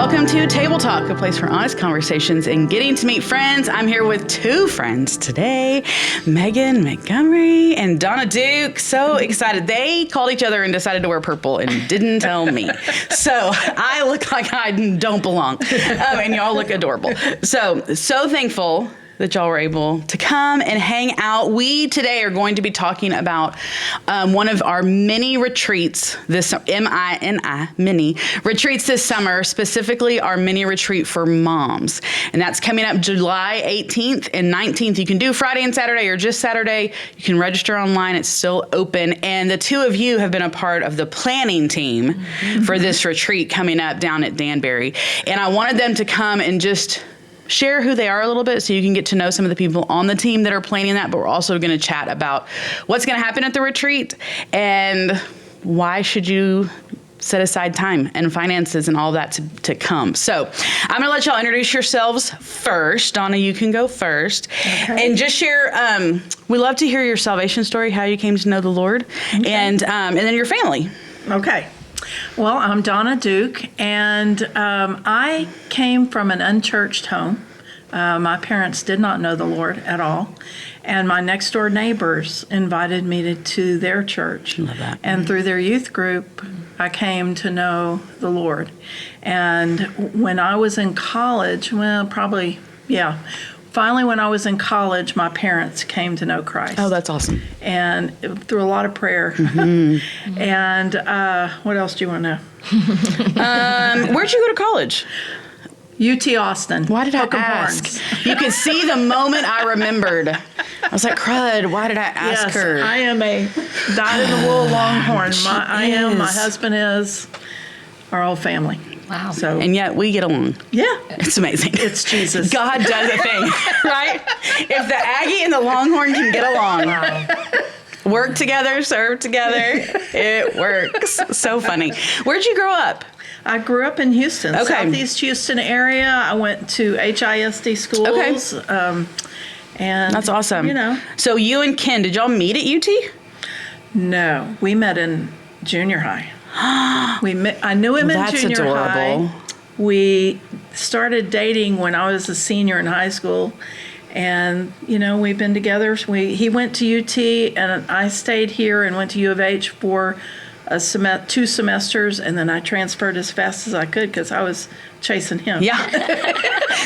Welcome to Table Talk, a place for honest conversations and getting to meet friends. I'm here with two friends today, Megan Montgomery and Donna Duke. So excited. They called each other and decided to wear purple and didn't tell me. So I look like I don't belong. And y'all look adorable. So thankful that y'all were able to come and hang out. We today are going to be talking about one of our mini retreats, this mini retreats this summer, specifically our mini retreat for moms. And that's coming up July 18th and 19th. You can do Friday and Saturday or just Saturday. You can register online. It's still open. And the two of you have been a part of the planning team for this retreat coming up down at Danbury. And I wanted them to come and just share who they are a little bit so you can get to know some of the people on the team that are planning that, but we're also going to chat about what's going to happen at the retreat and why should you set aside time and finances and all that to come. So I'm going to let y'all introduce yourselves first. Donna, you can go first. Okay. And just share, we love to hear your salvation story, how you came to know the Lord, and then your family. Okay. Well, I'm Donna Duke, and I came from an unchurched home. My parents did not know the Lord at all, and my next door neighbors invited me to their church. Love that. And through their youth group, I came to know the Lord. And when I was in college, finally, when I was in college, my parents came to know Christ. Oh, that's awesome. And through a lot of prayer. And what else do you want to know? Where'd you go to college? UT Austin. Why did I ask? You could see the moment I remembered. I was like, crud, why did I ask her? Yes, I am a dyed-in-the-wool Longhorn. My husband is, our whole family. Wow. So, and yet we get along. Yeah. It's amazing. It's Jesus. God does a thing, right? If the Aggie and the Longhorn can get along, work together, serve together, it works. So funny. Where'd you grow up? I grew up in Houston, Southeast Houston area. I went to HISD schools. Okay. And that's awesome. You know. So you and Ken, did y'all meet at UT? No, we met in junior high. I knew him in junior high. We started dating when I was a senior in high school, and we've been together. He went to UT, and I stayed here and went to U of H for 2 semesters, and then I transferred as fast as I could because I was chasing him. Yeah,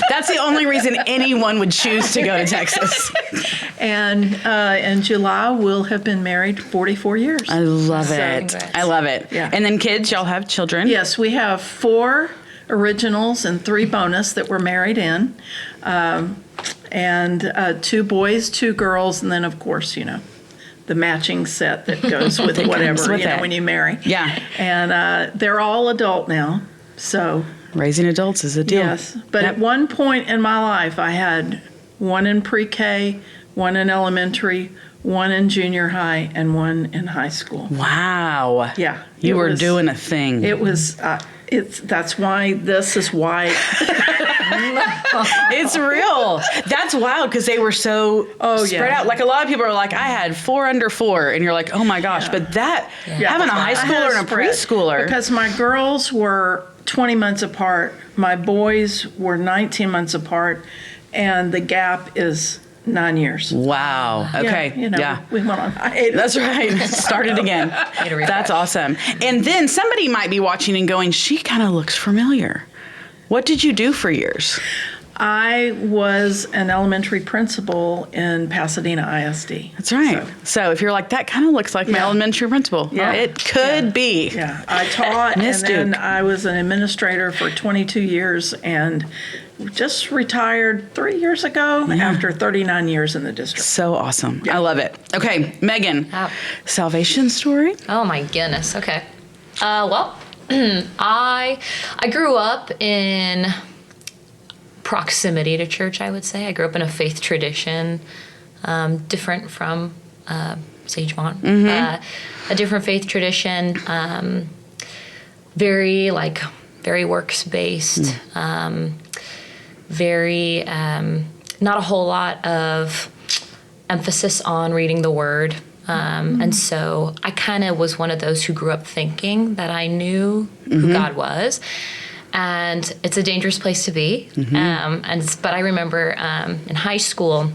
that's the only reason anyone would choose to go to Texas. And in July, we'll have been married 44 years. I love it. Congrats. I love it. Yeah. And then kids, y'all have children? Yes, we have 4 originals and 3 bonus that we're married in, and 2 boys, 2 girls, and then, of course, the matching set that goes with whatever, when you marry. Yeah. And they're all adult now, so. Raising adults is a deal. Yes, but at one point in my life, I had 1 in pre-K, 1 in elementary, 1 in junior high, and 1 in high school. Wow. Yeah. You were doing a thing. It was, that's why this is why. It's real. That's wild because they were so spread out. Like a lot of people are like, I had 4 under 4, and you're like, oh my gosh. But having a high schooler and a preschooler. Because my girls were 20 months apart, my boys were 19 months apart, and the gap is 9 years. Wow. Okay. We went on hiatus. That's right. Started again. That's awesome. And then somebody might be watching and going, she kind of looks familiar. What did you do for years? I was an elementary principal in Pasadena ISD. That's right. So if you're like, that kind of looks like my elementary principal. Yeah. It could be. Yeah. I taught, and then I was an administrator for 22 years and just retired 3 years ago after 39 years in the district. So awesome. Yeah. I love it. Okay, Megan, salvation story? Oh my goodness. Okay. Well, I grew up in proximity to church, I would say. I grew up in a faith tradition, different from Sagemont. A different faith tradition, very works-based, very, not a whole lot of emphasis on reading the Word. And so I kind of was one of those who grew up thinking that I knew who God was. and it's a dangerous place to be. But I remember in high school,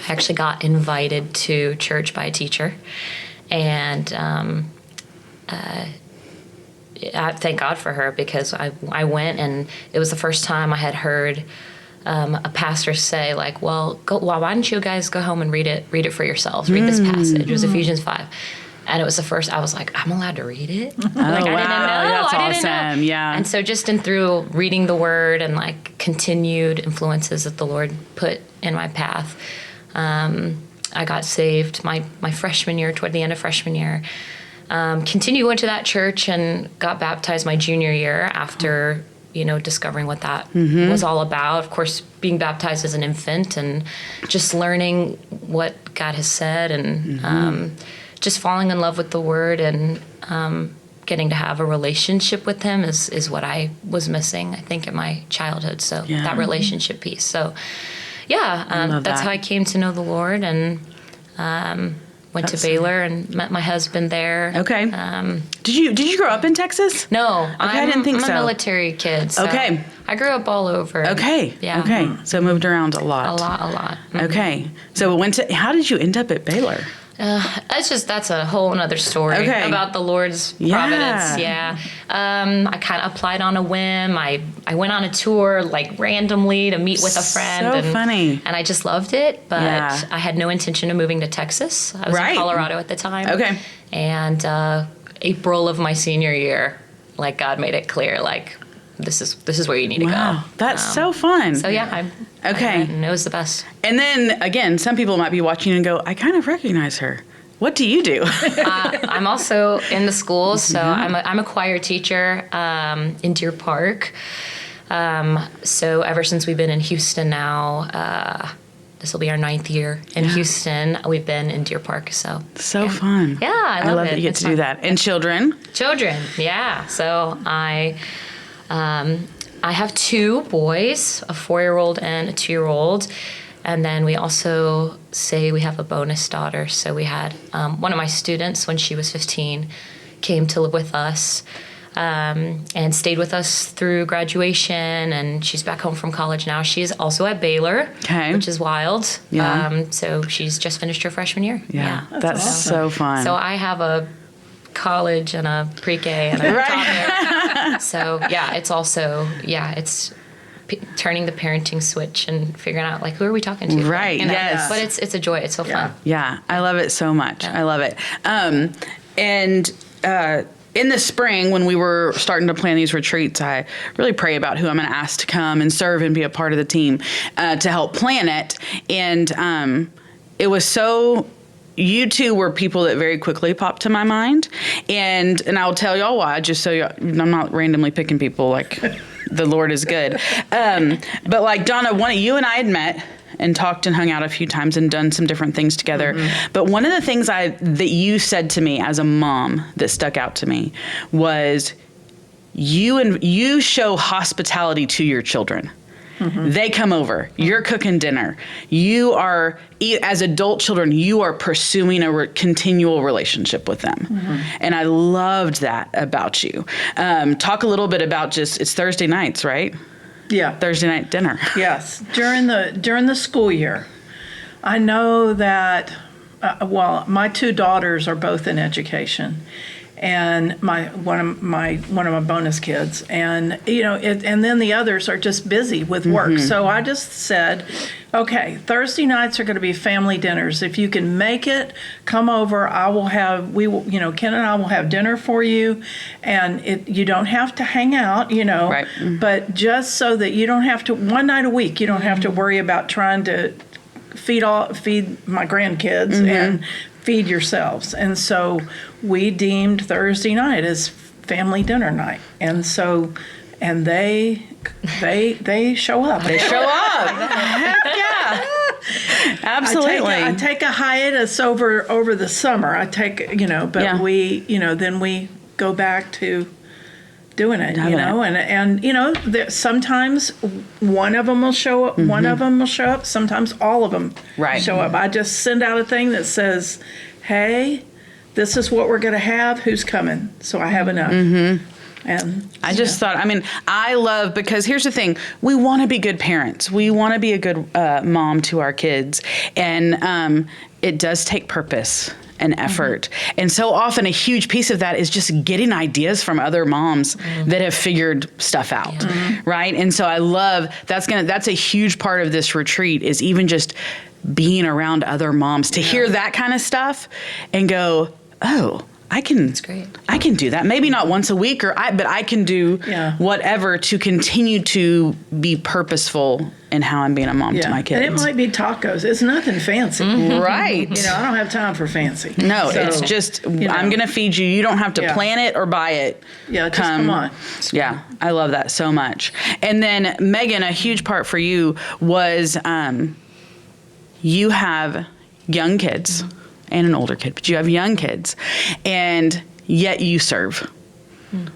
I actually got invited to church by a teacher, and I thank God for her, because I went, and it was the first time I had heard a pastor say, like, why don't you guys go home and read it for yourselves? Read this passage. It was Ephesians 5. And it was the first, I was like, I'm allowed to read it? Oh, wow. I didn't know. That's I didn't awesome. know. Yeah. And so just through reading the word and like continued influences that the Lord put in my path, I got saved my freshman year, toward the end of freshman year. Continued, went to that church and got baptized my junior year after, discovering what that was all about. Of course, being baptized as an infant and just learning what God has said, and just falling in love with the Word, and getting to have a relationship with Him is what I was missing, I think, in my childhood. So that relationship piece. So that's how I came to know the Lord, and went to Baylor and met my husband there. Okay. Did you grow up in Texas? No. Okay, I didn't think so. I'm a military kid. So okay. I grew up all over. Okay. Yeah. Okay. So moved around a lot. A lot. Okay. So how did you end up at Baylor? That's a whole other story about the Lord's providence. Yeah. I kind of applied on a whim. I went on a tour like randomly to meet with a friend. So funny. And I just loved it, but I had no intention of moving to Texas. I was in Colorado at the time. Okay. And April of my senior year, like, God made it clear, like, this is where you need to go. That's so fun. So and it was the best. And then again, some people might be watching and go, I kind of recognize her. What do you do? I'm also in the schools, so I'm a choir teacher in Deer Park. So ever since we've been in Houston now, this will be our 9th year in Houston. We've been in Deer Park, so fun. Yeah, I love it. That you get to do that. And children, yeah. So I have 2 boys, a 4-year-old and a 2-year-old. And then we also say we have a bonus daughter. So we had one of my students, when she was 15, came to live with us and stayed with us through graduation. And she's back home from college now. She's also at Baylor, which is wild. Yeah. So she's just finished her freshman year. Yeah. That's so fun. So I have a college and a pre-K and a toddler. So it's also, it's turning the parenting switch and figuring out, like, who are we talking to? Right. Yes. But it's a joy. It's so fun. Yeah. I love it so much. I love it. In the spring, when we were starting to plan these retreats, I really pray about who I'm going to ask to come and serve and be a part of the team to help plan it. And it was so... You two were people that very quickly popped to my mind, and I'll tell y'all why, just so I'm not randomly picking people, like, the Lord is good. But like Donna, you and I had met and talked and hung out a few times and done some different things together. But one of the things that you said to me as a mom that stuck out to me was you show hospitality to your children. They come over. You're cooking dinner. You are, as adult children, you are pursuing a continual relationship with them. And I loved that about you. Talk a little bit about it's Thursday nights, right? Yeah. Thursday night dinner. Yes. During the school year, I know that, my 2 daughters are both in education. And one of my bonus kids, and and then the others are just busy with work. So I just said, okay, Thursday nights are going to be family dinners. If you can make it, come over. Ken and I will have dinner for you, and you don't have to hang out, right. But just so that you don't have to, one night a week, you don't have to worry about trying to feed my grandkids and feed yourselves. And so we deemed Thursday night as family dinner night. And so, and they show up. They show up. Heck yeah. Absolutely. I take a hiatus over the summer. We, then we go back to doing it, and sometimes one of them will show up, one of them will show up, sometimes all of them show up. I just send out a thing that says, hey, this is what we're going to have, who's coming? So I have enough. And I just thought, I love, because here's the thing, we want to be good parents. We want to be a good mom to our kids. And it does take purpose and effort. And so often a huge piece of that is just getting ideas from other moms that have figured stuff out. Right. And so I love, that's a huge part of this retreat, is even just being around other moms to hear that kind of stuff and go, oh, that's great. I can do that. Maybe not once a week, but I can do whatever to continue to be purposeful in how I'm being a mom to my kids. And it might be tacos. It's nothing fancy. Right. I don't have time for fancy. No, so, it's just, I'm going to feed you. You don't have to plan it or buy it. Yeah, just come on. Yeah, I love that so much. And then, Megan, a huge part for you was you have young kids. And an older kid, but you have young kids, and yet you serve.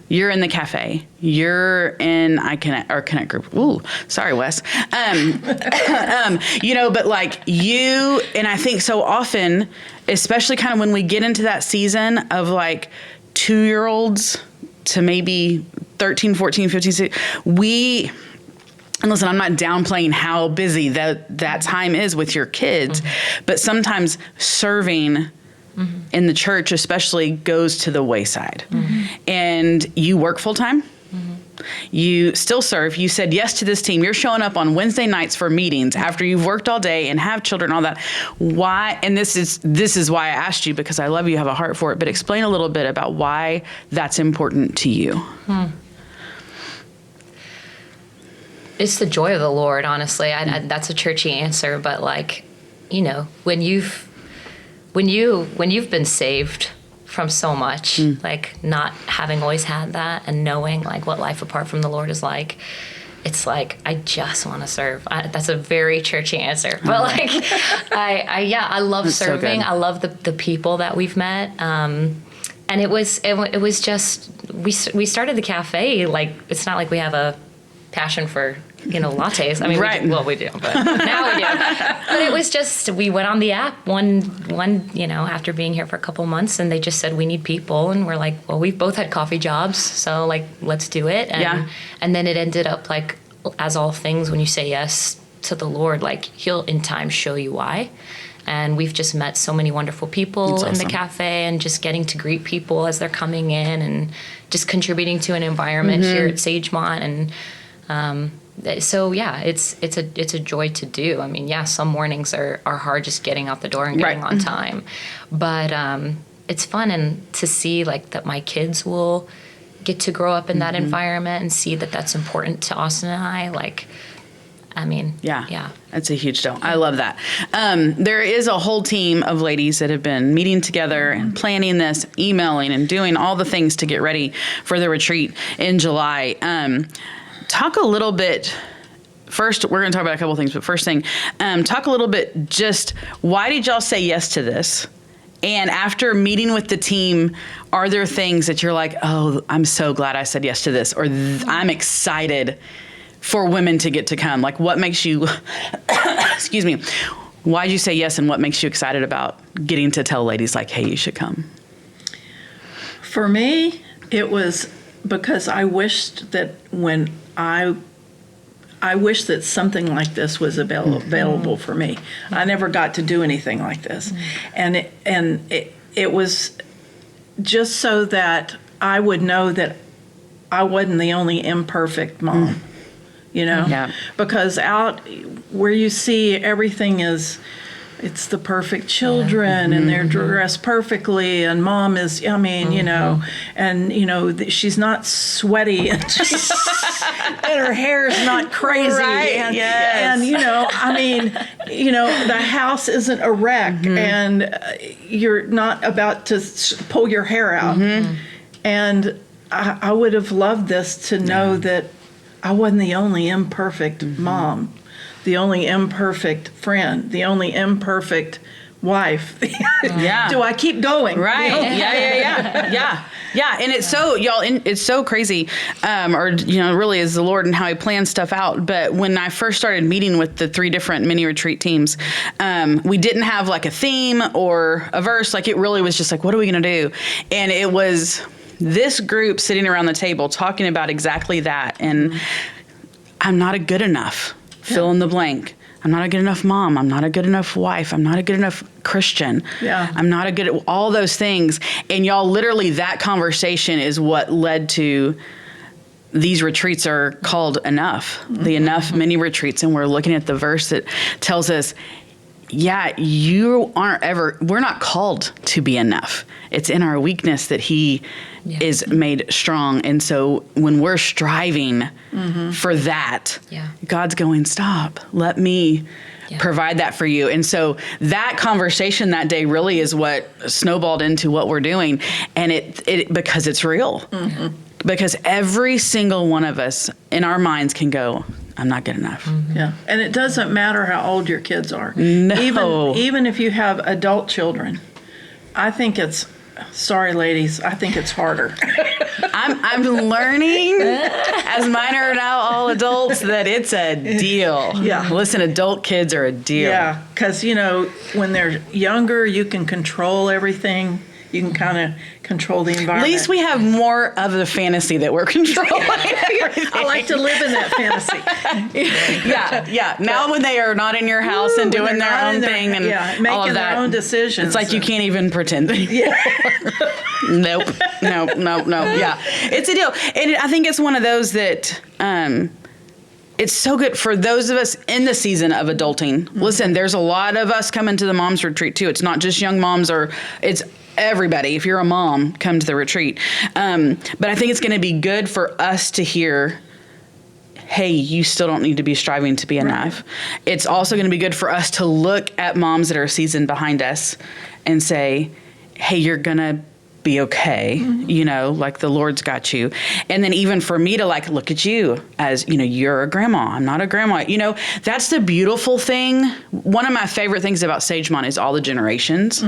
You're in the cafe. You're in Connect group. Ooh, sorry, Wes. But like you, and I think so often, especially kind of when we get into that season of like 2-year-olds to maybe 13, 14, 15, 16, and listen, I'm not downplaying how busy that time is with your kids, but sometimes serving in the church especially goes to the wayside. And you work full time. You still serve. You said yes to this team. You're showing up on Wednesday nights for meetings after you've worked all day and have children and all that. Why? And this is why I asked you, because I love you have a heart for it, but explain a little bit about why that's important to you. It's the joy of the Lord, honestly. That's a churchy answer, but like, when you've been saved from so much, like not having always had that and knowing like what life apart from the Lord is like, it's like, I just want to serve. That's a very churchy answer, but like, I love that's serving. So I love the people that we've met. And it was just, we started the cafe. Like, it's not like we have a passion for lattes. We do, but now we do. But it was just, we went on the app one after being here for a couple months, and they just said, we need people. And we're like, well, we've both had coffee jobs, so like, let's do it. And then it ended up like, as all things, when you say yes to the Lord, like He'll in time show you why. And we've just met so many wonderful people in the cafe, and just getting to greet people as they're coming in, and just contributing to an environment here at Sagemont. And so it's a joy to do. I mean, some mornings are hard, just getting out the door and getting on time, but it's fun, and to see like that my kids will get to grow up in that environment and see that that's important to Austin and I. Like, that's a huge deal. I love that. There is a whole team of ladies that have been meeting together and planning this, emailing and doing all the things to get ready for the retreat in July. Talk a little bit. First, we're going to talk about a couple things, but first thing, talk a little bit, just why did y'all say yes to this? And after meeting with the team, are there things that you're like, oh, I'm so glad I said yes to this, or I'm excited for women to get to come? Like, what makes you, excuse me, why did you say yes, and what makes you excited about getting to tell ladies like, hey, you should come? For me, it was because I wished that I wish that something like this was available for me. I never got to do anything like this. And it was just so that I would know that I wasn't the only imperfect mom, because out where you see everything it's the perfect children and they're dressed perfectly, and mom is, she's not sweaty and her hair is not crazy. Right, and the house isn't a wreck and you're not about to pull your hair out. And I would have loved this to know that I wasn't the only imperfect mom, the only imperfect friend, the only imperfect wife. Do I keep going? Right. Yeah. And it's so, y'all, it's so crazy, really is the Lord and how He plans stuff out. But when I first started meeting with the 3 different mini retreat teams, we didn't have like a theme or a verse. Like, it really was just like, what are we going to do? And it was this group sitting around the table talking about exactly that. And I'm not a good enough, fill in the blank. I'm not a good enough mom. I'm not a good enough wife. I'm not a good enough Christian. Yeah. I'm not a good at all those things. And y'all, literally that conversation is what led to these retreats are called Enough, the Enough mini retreats. And we're looking at the verse that tells us, yeah, we're not called to be enough. It's in our weakness that he is made strong. And so when we're striving for that, God's going, stop, let me provide that for you. And so that conversation that day really is what snowballed into what we're doing. And it because it's real. Because every single one of us in our minds can go, I'm not good enough. Yeah. And it doesn't matter how old your kids are. No. Even if you have adult children, I think it's, sorry ladies, I think it's harder. I'm learning, as mine are now all adults, that it's a deal. Yeah. Listen, adult kids are a deal. Yeah. Because, when they're younger, you can control everything. You can kind of control the environment. At least we have more of the fantasy that we're controlling. I like to live in that fantasy. Yeah. Now when they are not in your house and doing their own thing and making all of that, their own decisions. It's like you can't even pretend anymore. Nope. No. Yeah, it's a deal, and I think it's one of those that. It's so good for those of us in the season of adulting. Listen, there's a lot of us coming to the moms retreat too. It's not just young moms, it's everybody. If you're a mom, come to the retreat. But I think it's going to be good for us to hear, hey, you still don't need to be striving to be enough. It's also going to be good for us to look at moms that are seasoned behind us and say, hey, you're going to be okay, like the Lord's got you. And then even for me to look at you as, you're a grandma. I'm not a grandma. That's the beautiful thing. One of my favorite things about Sagemont is all the generations,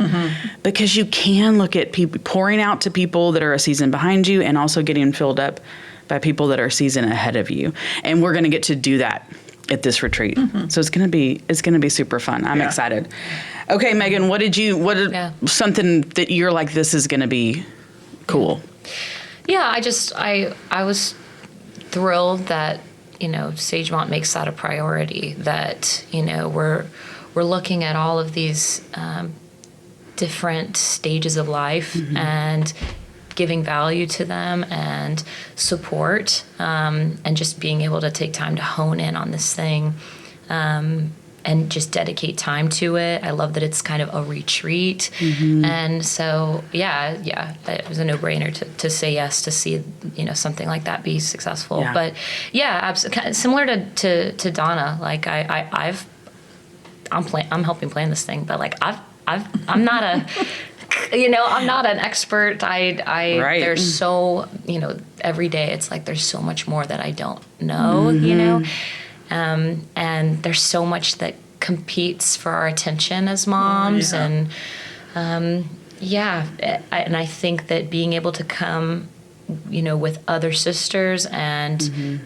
because you can look at people pouring out to people that are a season behind you and also getting filled up by people that are a season ahead of you. And we're going to get to do that at this retreat. So it's going to be super fun. I'm excited. Okay, Megan, something that you're like, this is going to be cool? Yeah, I was thrilled that, Sagemont makes that a priority, that, we're looking at all of these different stages of life and giving value to them and support, and just being able to take time to hone in on this thing, and just dedicate time to it. I love that it's kind of a retreat. And so, it was a no-brainer to say yes, to see, something like that be successful. Yeah. But absolutely, similar to Donna, I'm helping plan this thing, but I'm not a, I'm not an expert. There's so, every day it's there's so much more that I don't know, and there's so much that competes for our attention as moms. And I think that being able to come, with other sisters and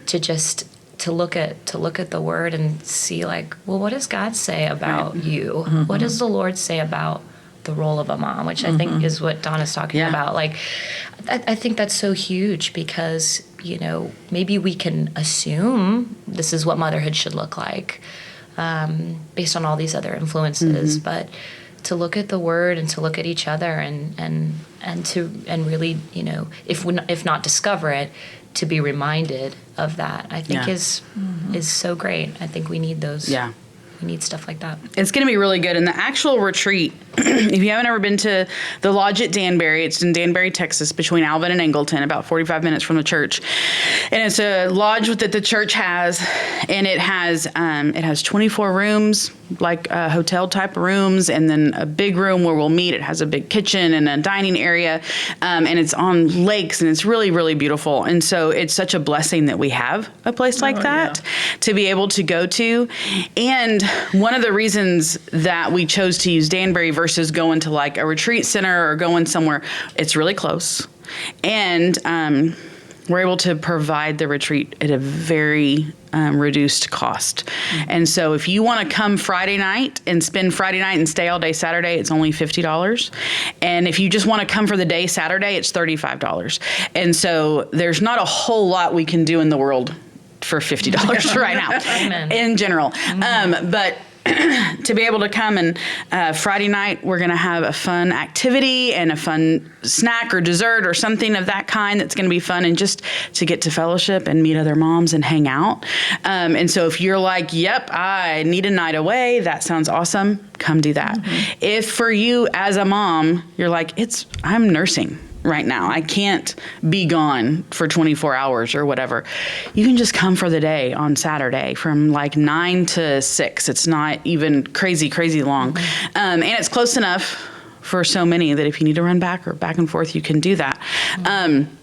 to look at the word and see what does God say about you? What does the Lord say about the role of a mom, which I think is what Donna's talking about. I think that's so huge because, maybe we can assume this is what motherhood should look like, based on all these other influences, but to look at the word and to look at each other and really, if not discover it, to be reminded of that, I think is so great. I think we need those. Yeah. We need stuff like that. It's going to be really good. And the actual retreat, if you haven't ever been to the Lodge at Danbury, it's in Danbury, Texas, between Alvin and Angleton, about 45 minutes from the church. And it's a lodge that the church has, and it has 24 rooms, hotel type rooms, and then a big room where we'll meet. It has a big kitchen and a dining area, and it's on lakes, and it's really, really beautiful. And so it's such a blessing that we have a place like that to be able to go to. And one of the reasons that we chose to use Danbury versus going to a retreat center or going somewhere, it's really close. And we're able to provide the retreat at a very reduced cost. Mm-hmm. And so if you want to come Friday night and spend Friday night and stay all day Saturday, it's only $50. And if you just want to come for the day Saturday, it's $35. And so there's not a whole lot we can do in the world for $50 right now. Amen. In general. Mm-hmm. But to be able to come and Friday night, we're going to have a fun activity and a fun snack or dessert or something of that kind that's going to be fun, and just to get to fellowship and meet other moms and hang out. And so if you're like, yep, I need a night away, that sounds awesome, come do that. Mm-hmm. If for you as a mom, you're like, I'm nursing right now, I can't be gone for 24 hours or whatever, you can just come for the day on Saturday from like 9 to 6. It's not even crazy long. Mm-hmm. And it's close enough for so many that if you need to run back or back and forth, you can do that. Mm-hmm.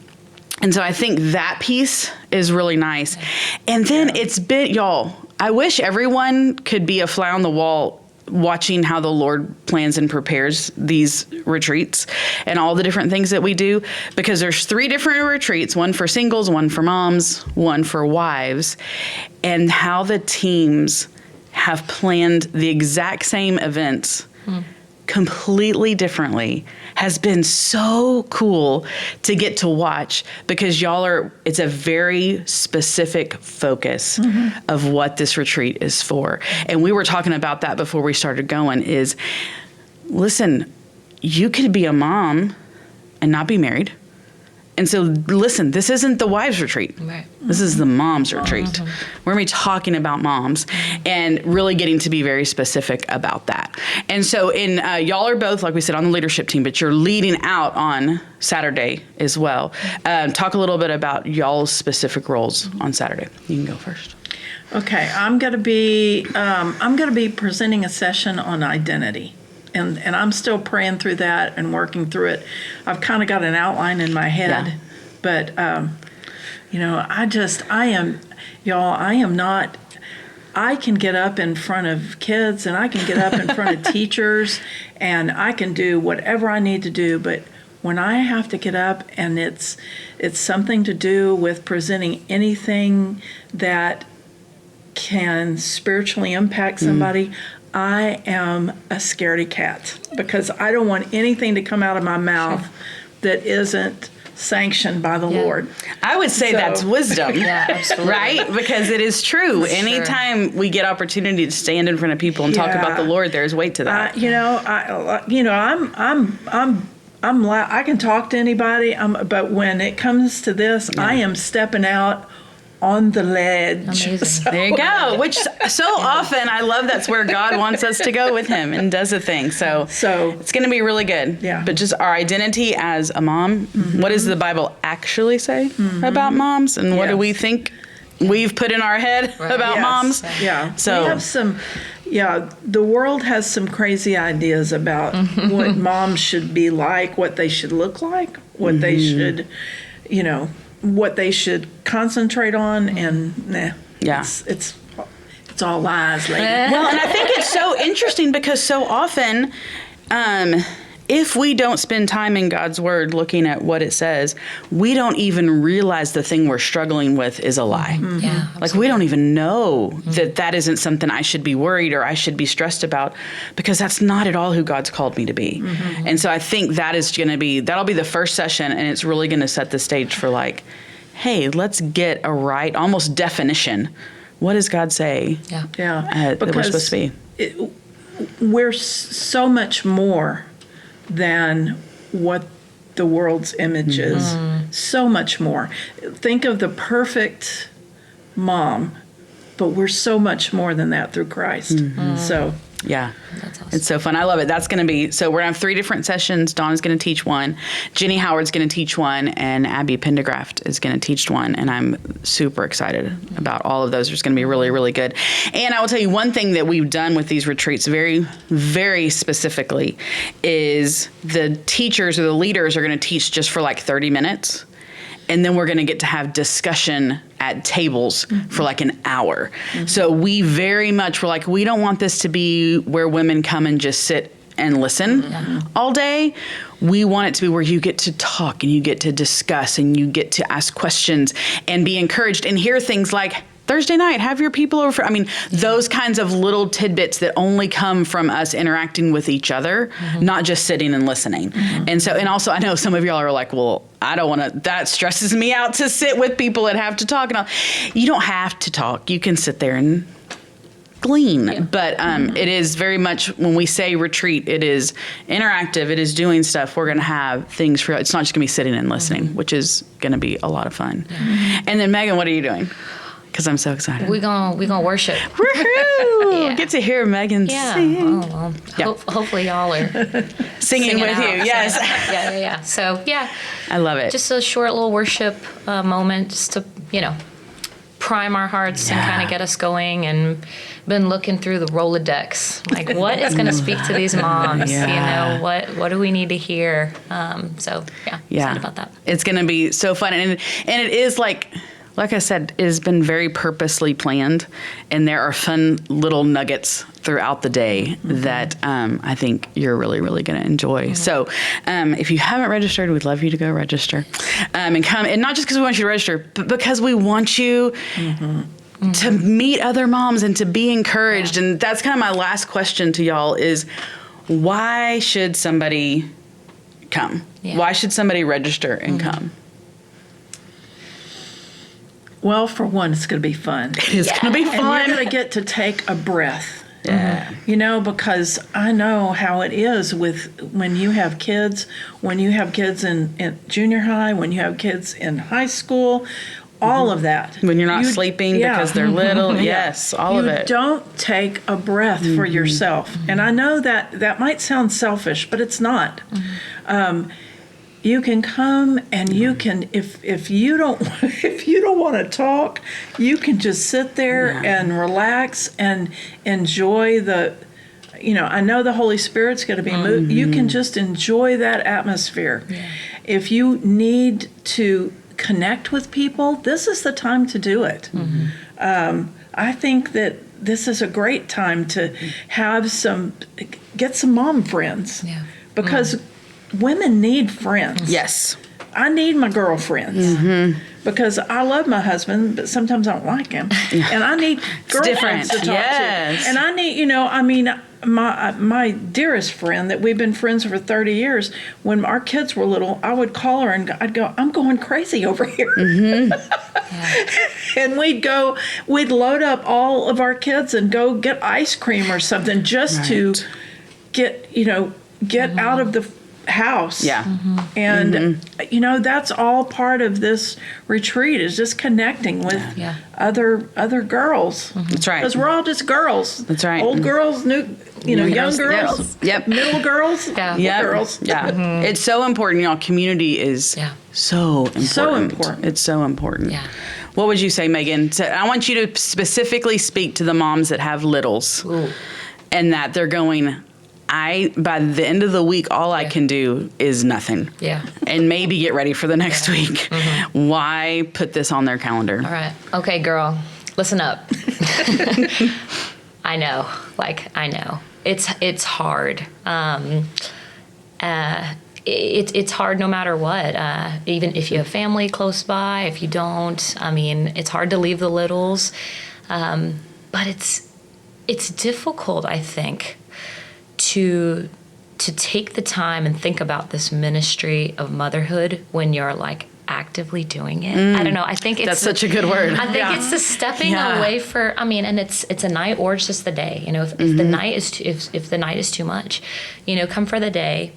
And so I think that piece is really nice. And then y'all, I wish everyone could be a fly on the wall watching how the Lord plans and prepares these retreats and all the different things that we do, because there's 3 different retreats, one for singles, one for moms, one for wives, and how the teams have planned the exact same events completely differently has been so cool to get to watch, because it's a very specific focus of what this retreat is for. And we were talking about that before we started going is, listen, you could be a mom and not be married. And so, listen, this isn't the wives retreat. Right. This is the moms retreat. Mm-hmm. We're going to be talking about moms and really getting to be very specific about that. And so, y'all are both, like we said, on the leadership team, but you're leading out on Saturday as well. Talk a little bit about y'all's specific roles on Saturday. You can go first. Okay, I'm going to be presenting a session on identity. And I'm still praying through that and working through it. I've kind of got an outline in my head, but, I can get up in front of kids and I can get up in front of teachers and I can do whatever I need to do. But when I have to get up and it's something to do with presenting anything that can spiritually impact somebody, I am a scaredy cat, because I don't want anything to come out of my mouth that isn't sanctioned by the Lord. I would say that's wisdom, right? Because it is true. Sure. Anytime we get opportunity to stand in front of people and talk about the Lord, there's weight to that. I can talk to anybody, but when it comes to this, I am stepping out on the ledge. So, there you go. Which so often I love that's where God wants us to go with Him and does a thing. So it's going to be really good. Yeah. But just our identity as a mom. What does the Bible actually say about moms, and what do we think we've put in our head about moms? Yeah. So we have some. Yeah, the world has some crazy ideas about what moms should be like, what they should look like, what they should, what they should concentrate on, and it's all lies, lady. Well, and I think it's so interesting because so often, if we don't spend time in God's Word looking at what it says, we don't even realize the thing we're struggling with is a lie. Mm-hmm. Yeah, like we don't even know that isn't something I should be worried or I should be stressed about, because that's not at all who God's called me to be. Mm-hmm. And so I think that'll be the first session, and it's really going to set the stage for like, hey, let's get a right, almost definition. What does God say that we're supposed to be? We're so much more than what the world's image is. So much more. Think of the perfect mom, but we're so much more than that through Christ. So yeah, that's awesome. It's so fun. I love it. That's going to be, so we're going to have 3 different sessions. Donna's going to teach one, Jenny Howard's going to teach one, and Abby Pendergraft is going to teach one. And I'm super excited about all of those. It's going to be really, really good. And I will tell you one thing that we've done with these retreats very, very specifically is the teachers or the leaders are going to teach just for like 30 minutes. And then we're going to get to have discussion at tables for like an hour. So we very much were like, we don't want this to be where women come and just sit and listen all day. We want it to be where you get to talk and you get to discuss and you get to ask questions and be encouraged and hear things like, Thursday night, have your people over. Those kinds of little tidbits that only come from us interacting with each other, not just sitting and listening. And also, I know some of y'all are like, well, I don't want to, that stresses me out to sit with people that have to talk. And all. You don't have to talk. You can sit there and glean. Yeah. But it is very much, when we say retreat, it is interactive. It is doing stuff. We're going to have things for, it's not just going to be sitting and listening, which is going to be a lot of fun. And then Megan, what are you doing? Because I'm so excited. We're gonna worship. Woohoo! Get to hear Megan sing. Oh, well. Hopefully y'all are singing with you. Yes. Yeah. So I love it. Just a short little worship moment, just to prime our hearts and kind of get us going. And been looking through the Rolodex, like what is going to speak to these moms? What do we need to hear? Excited about that. It's going to be so fun, and it is like I said, it has been very purposely planned, and there are fun little nuggets throughout the day that I think you're really, really going to enjoy. So if you haven't registered, we'd love you to go register and come. And not just because we want you to register, but because we want you to meet other moms and to be encouraged. And that's kind of my last question to y'all is, why should somebody come? Yeah. Why should somebody register and come? Well, for one, it's going to be fun. It's going to be fun. And you're going to get to take a breath. Yeah. Because I know how it is with when you have kids in junior high, when you have kids in high school, all of that. When you're not sleeping because they're little. Yes, all of it. You don't take a breath for yourself. And I know that might sound selfish, but it's not. You can come and you can, if you don't want to talk, you can just sit there and relax and enjoy I know the Holy Spirit's going to be moved. You can just enjoy that atmosphere. Yeah. If you need to connect with people, this is the time to do it. I think that this is a great time to get some mom friends. Yeah. Because women need friends. Yes. I need my girlfriends because I love my husband, but sometimes I don't like him. And I need girlfriends to talk to. And I need, my dearest friend that we've been friends for 30 years, when our kids were little, I would call her and I'd go, I'm going crazy over here. And we'd load up all of our kids and go get ice cream or something just to get out of the house. And that's all part of this retreat, is just connecting with other girls. That's right, because we're all just girls. That's right. Old girls, young girls, middle girls, girls. It's so important, y'all. Community is so important. It's so important. What would you say, Megan? So I want you to specifically speak to the moms that have littles. And that they're going, by the end of the week, all I can do is nothing. And maybe get ready for the next week. Why put this on their calendar? All right. Okay, girl, listen up. I know. It's hard. It's hard no matter what. Even if you have family close by, if you don't, it's hard to leave the littles. But it's difficult, I think, to take the time and think about this ministry of motherhood when you're actively doing it. I don't know. I think that's such a good word. I think it's the stepping away and it's a night or it's just the day. If the night is if the night is too much, come for the day,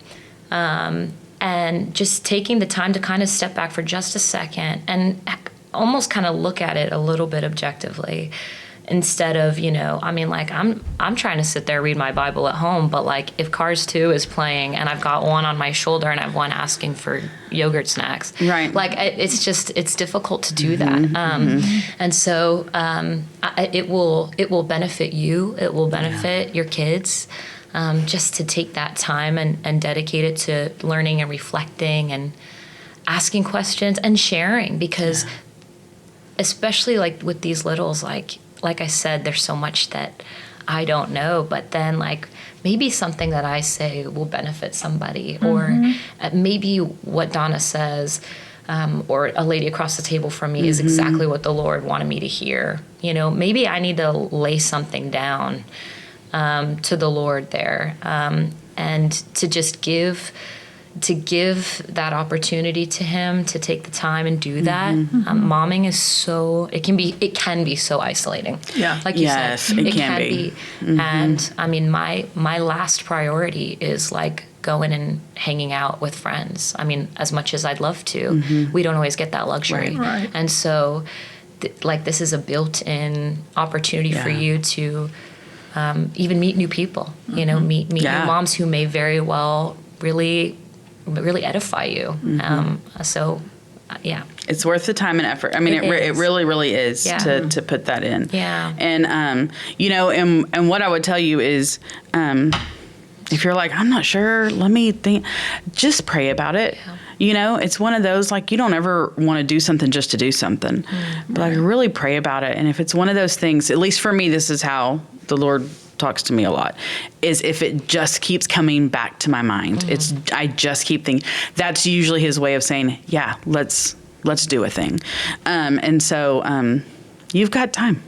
and just taking the time to kind of step back for just a second and almost kind of look at it a little bit objectively. Instead of, I'm trying to sit there, read my Bible at home, but if Cars 2 is playing and I've got one on my shoulder and I have one asking for yogurt snacks. Right. It's difficult to do that. And so it will benefit you. It will benefit your kids, just to take that time and dedicate it to learning and reflecting and asking questions and sharing, because especially with these littles, like I said, there's so much that I don't know. But then like maybe something that I say will benefit somebody, or maybe what Donna says, or a lady across the table from me is exactly what the Lord wanted me to hear. You know, maybe I need to lay something down to the Lord there, and to just give that opportunity to Him to take the time and do that. Momming is it can be so isolating. Yeah. Like you said, it can be. And I mean, my last priority is like going and hanging out with friends. I mean, as much as I'd love to, we don't always get that luxury. Right. And so like this is a built-in opportunity for you to even meet new people, you know, meet new moms who may very well really edify you. So it's worth the time and effort. I mean, it really, really is to put that in. Yeah. And, you know, and what I would tell you is, if you're like, I'm not sure, let me think, just pray about it. Yeah. You know, it's one of those, like, you don't ever want to do something just to do something, but like really pray about it. And if it's one of those things, at least for me, this is how the Lord talks to me a lot, is if it just keeps coming back to my mind, I just keep thinking, that's usually His way of saying, yeah, let's do a thing. And so, you've got time.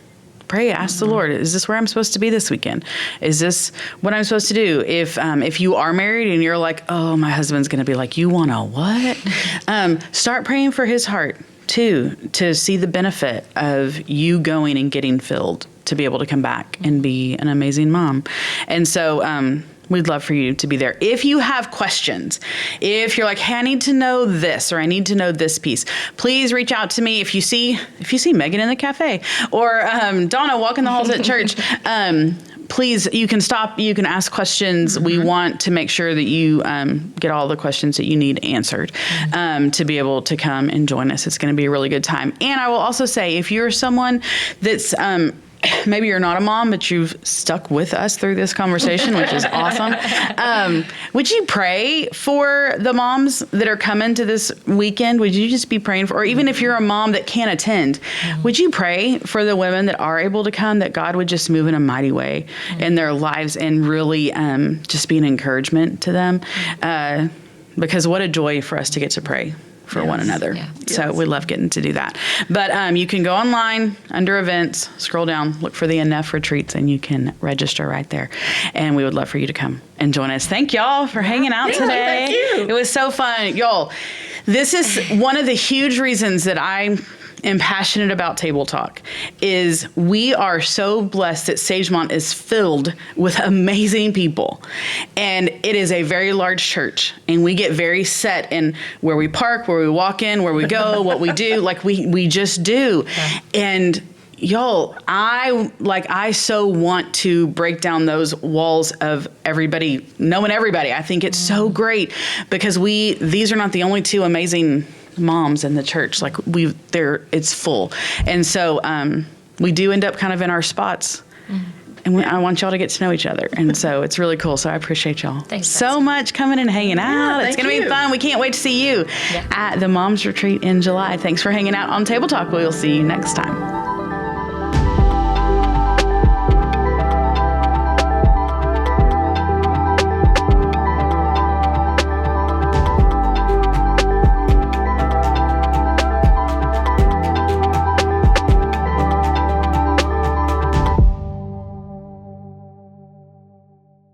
Pray, ask the Lord, is this where I'm supposed to be this weekend? Is this what I'm supposed to do? If you are married and you're like, oh, my husband's going to be like, you want to what? Start praying for his heart too, to see the benefit of you going and getting filled to be able to come back and be an amazing mom. And so, we'd love for you to be there. If you have questions, if you're like, hey, I need to know this, or I need to know this piece, please reach out to me. If you see Megan in the cafe, or Donna walking the halls at church, please, you can stop, you can ask questions. We want to make sure that you get all the questions that you need answered to be able to come and join us. It's going to be a really good time. And I will also say, if you're someone that's maybe you're not a mom, but you've stuck with us through this conversation, which is awesome. Would you pray for the moms that are coming to this weekend? Would you just be praying for, or even if you're a mom that can't attend, would you pray for the women that are able to come, that God would just move in a mighty way in their lives and really just be an encouragement to them? Because what a joy for us to get to pray for one another. Yeah. So we love getting to do that. But you can go online under events, scroll down, look for the Enough Retreats, and you can register right there. And we would love for you to come and join us. Thank y'all for hanging out today. Thank you. It was so fun. Y'all, this is one of the huge reasons that I am passionate about Table Talk, is we are so blessed that Sagemont is filled with amazing people. And it is a very large church, and we get very set in where we park, where we walk in, where we go, what we do, like we just do. Yeah. And y'all, I so want to break down those walls of everybody knowing everybody. I think it's so great, because these are not the only two amazing moms in the church. Like it's full. And so we do end up kind of in our spots. And I want y'all to get to know each other. And so it's really cool. So I appreciate y'all so much coming and hanging out. It's going to be fun. We can't wait to see you at the Moms Retreat in July. Thanks for hanging out on Table Talk. We'll see you next time.